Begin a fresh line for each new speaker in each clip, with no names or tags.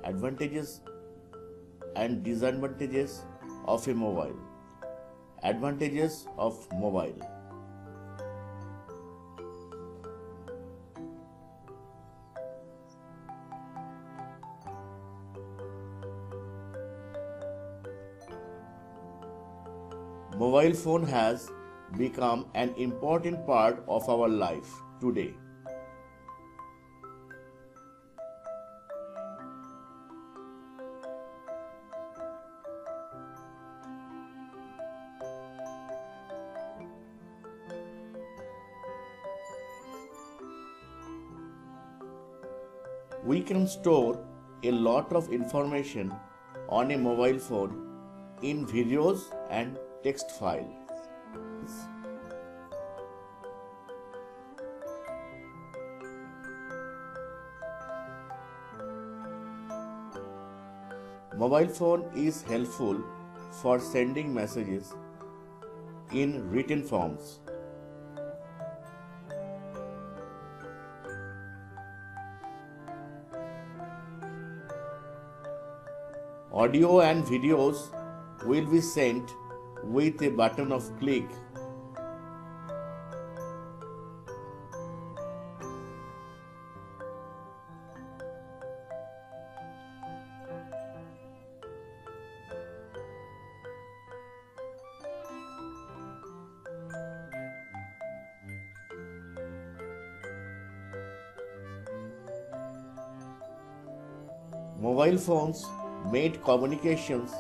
Advantages and disadvantages of a mobile. Advantages of mobile. Mobile phone has become an important part of our life today. We can store a lot of information on a mobile phone in videos and text files. Mobile phone is helpful for sending messages in written forms. Audio and videos will be sent with a button of click. Mobile phones made communications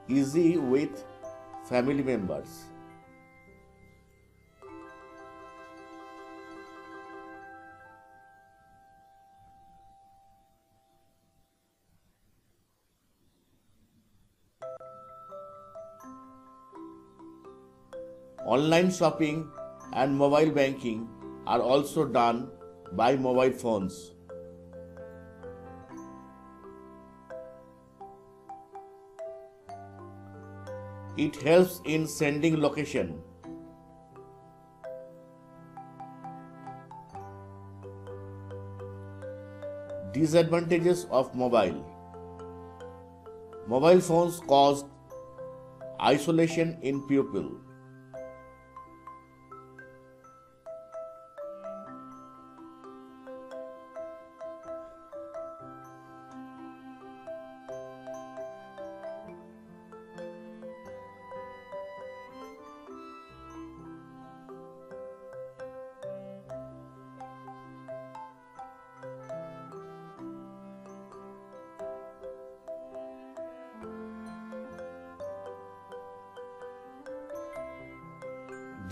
easy with family members. Online shopping and mobile banking are also done by mobile phones. It helps in sending location. Disadvantages of mobile. Mobile phones cause isolation in people.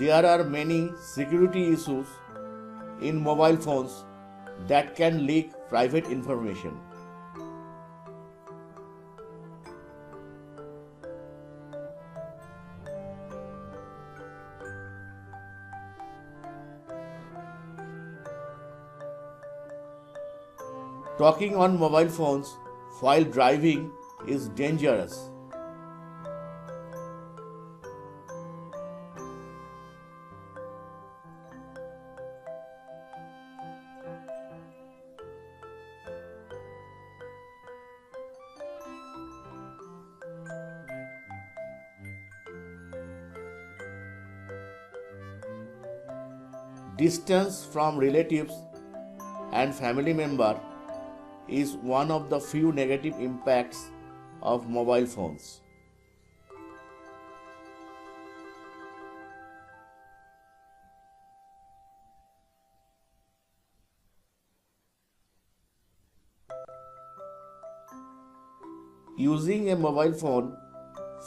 There are many security issues in mobile phones that can leak private information. Talking on mobile phones while driving is dangerous. Distance from relatives and family members is one of the few negative impacts of mobile phones. Using a mobile phone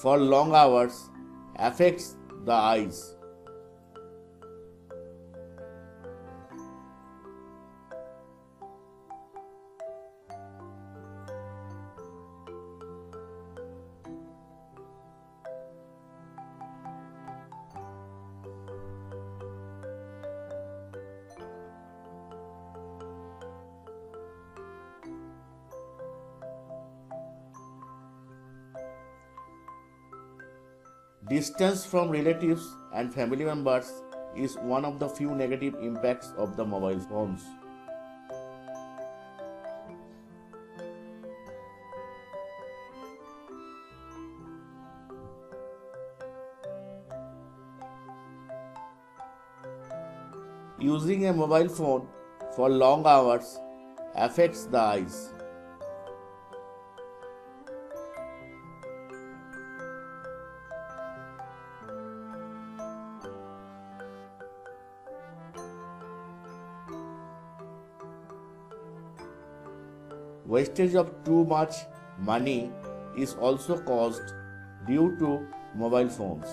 for long hours affects the eyes. Distance from relatives and family members is one of the few negative impacts of the mobile phones. Using a mobile phone for long hours affects the eyes. Wastage of too much money is also caused due to mobile phones.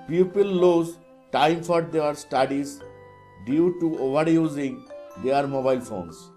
People lose time for their studies due to overusing their mobile phones.